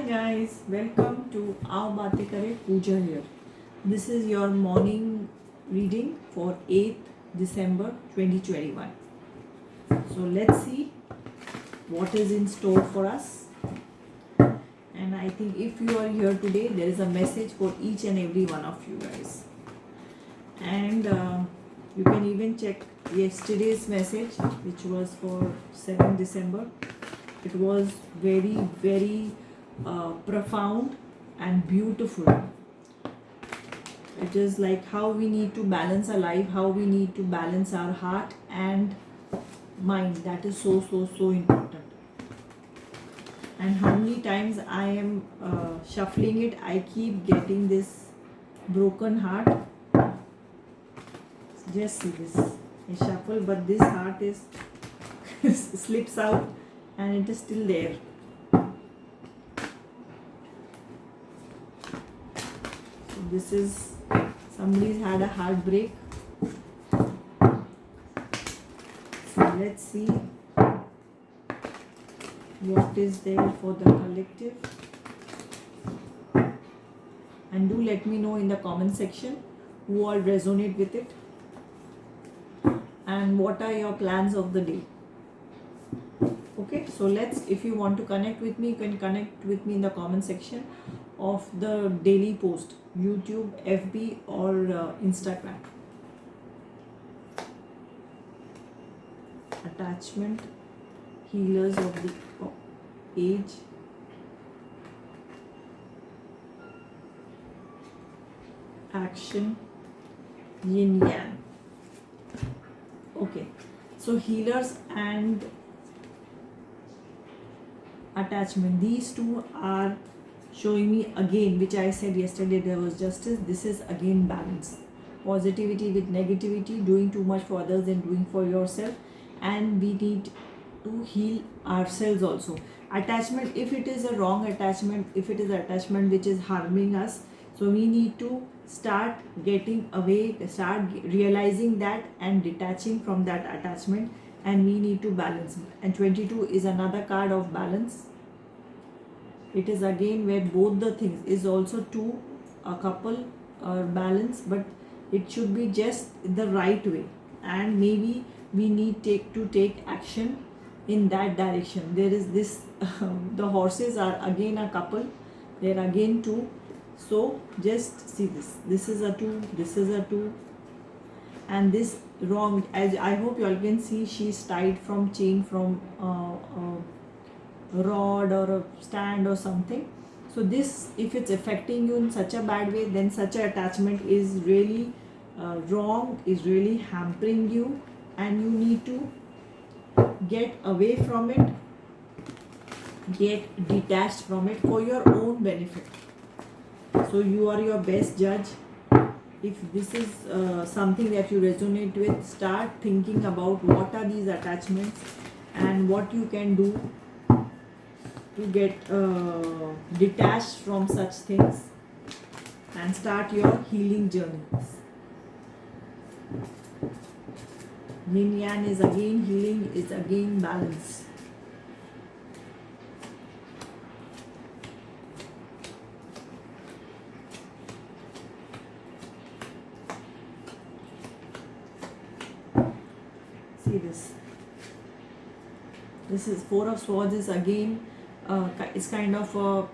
guys, welcome to Aao Baatein Kare Pooja here. This is your morning reading for 8th December 2021. So let's see what is in store for us. And I think if you are here today, there is a message for each and every one of you guys. And you can even check yesterday's message, which was for 7th December. It was very profound and beautiful. It is like how we need to balance our life, how we need to balance our heart and mind. That is so important. And how many times I am shuffling it, I keep getting this broken heart. Just see this. I shuffle, but this heart is slips out and it is still there. So this is, somebody's had a heartbreak. So let's see what is there for the collective. And do let me know in the comment section who all resonate with it. And what are your plans of the day? Okay, so if you want to connect with me, you can connect with me in the comment section of the daily post, YouTube, FB or Instagram. Attachment, healers of the age, action, yin yang. Okay, so healers and attachment, these two are showing me again, which I said yesterday, there was justice. This is again balance, positivity with negativity, doing too much for others and doing for yourself. And we need to heal ourselves also. Attachment, if it is a wrong attachment, if it is an attachment which is harming us, so we need to start getting away, start realizing that and detaching from that attachment, and we need to balance. And 22 is another card of balance. It is again where both the things is also two, a couple balance, but it should be just the right way, and maybe we need to take action in that direction. There is this the horses are again a couple, they are again two. So just see this is a 2, this is a 2, and this wrong, as I hope you all can see, she's tied from chain from a rod or a stand or something. So this, if it's affecting you in such a bad way, then such an attachment is really wrong, is really hampering you, and you need to get away from it, get detached from it for your own benefit. So you are your best judge. If this is something that you resonate with, start thinking about what are these attachments and what you can do to get detached from such things and start your healing journeys. Yin Yang is again healing, is again balance. See this. This is 4 of Swords is again it's kind of a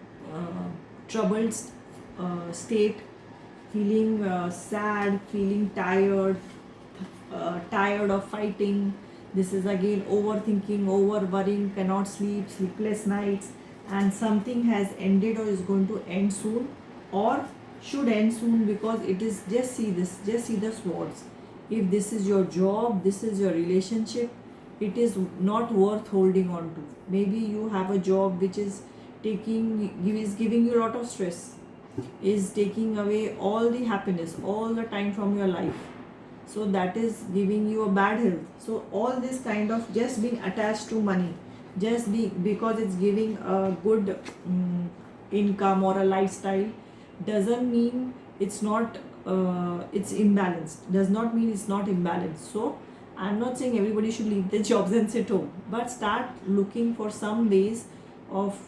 troubled state, feeling sad, feeling tired, tired of fighting. This is again overthinking, over worrying, cannot sleep, sleepless nights, and something has ended or is going to end soon or should end soon, because it is, just see this, just see the swords. If this is your job, this is your relationship, it is not worth holding on to. Maybe you have a job which is giving you a lot of stress, is taking away all the happiness all the time from your life. So that is giving you a bad health. So all this kind of just being attached to money, just because it's giving a good income or a lifestyle, doesn't mean it's not it's imbalanced, does not mean it's not imbalanced. So I'm not saying everybody should leave their jobs and sit home, but start looking for some ways of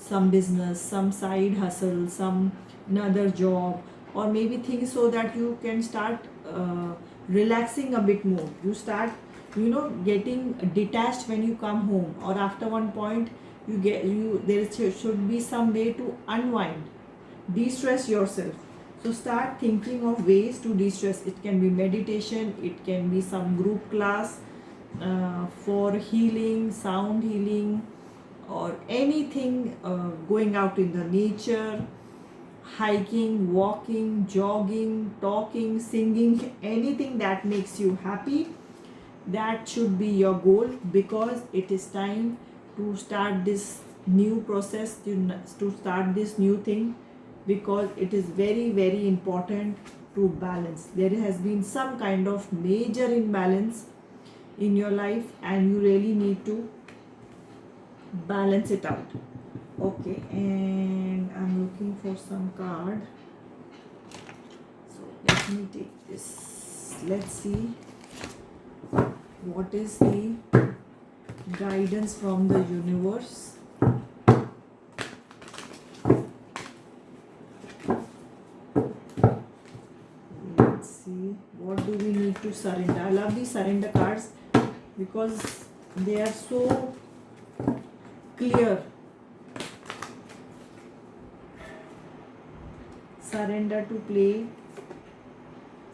some business, some side hustle, some another job, or maybe things so that you can start relaxing a bit more. You start, getting detached when you come home, or after one point you get you there should be some way to unwind, de-stress yourself. So start thinking of ways to de-stress. It can be meditation, it can be some group class for healing, sound healing, or anything, going out in the nature, hiking, walking, jogging, talking, singing, anything that makes you happy. That should be your goal, because it is time to start this new process, to start this new thing, because it is very, very important to balance. There has been some kind of major imbalance in your life, and you really need to balance it out. Okay, and I'm looking for some card. So let me take this. Let's see what is the guidance from the universe. Let's see, what do we need to surrender? I love these surrender cards because they are so clear. Surrender to play,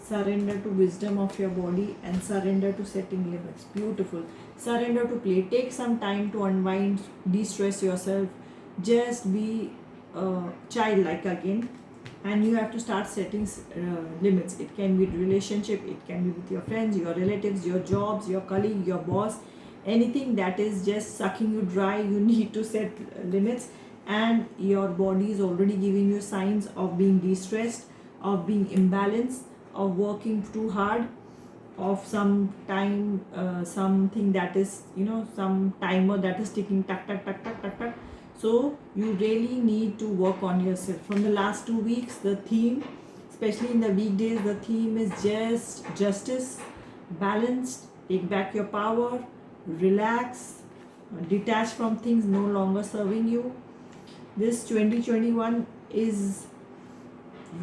surrender to wisdom of your body, and surrender to setting limits. Beautiful. Surrender to play. Take some time to unwind, de-stress yourself. Just be childlike again, and you have to start setting limits. It can be relationship, it can be with your friends, your relatives, your jobs, your colleague, your boss. Anything that is just sucking you dry, you need to set limits. And your body is already giving you signs of being de-stressed, of being imbalanced, of working too hard, of some time, something that is, some timer that is ticking, tuck tuck tuck tuck tuck tuck. So you really need to work on yourself. From the last 2 weeks, the theme, especially in the weekdays, the theme is just justice, balanced, take back your power, relax, detach from things no longer serving you. This 2021 is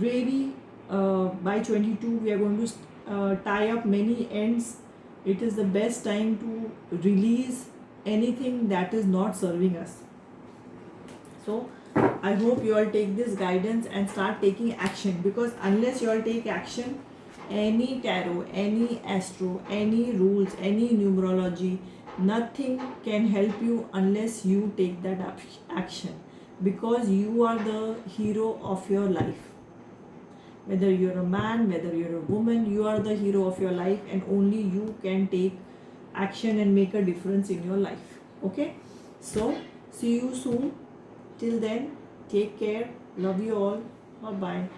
really, by 22 we are going to tie up many ends. It is the best time to release anything that is not serving us. So I hope you all take this guidance and start taking action, because unless you all take action, any tarot, any astro, any rules, any numerology, nothing can help you unless you take that action, because you are the hero of your life. Whether you're a man, whether you're a woman, you are the hero of your life, and only you can take action and make a difference in your life. Okay, so see you soon. Till then, take care. Love you all. Bye bye.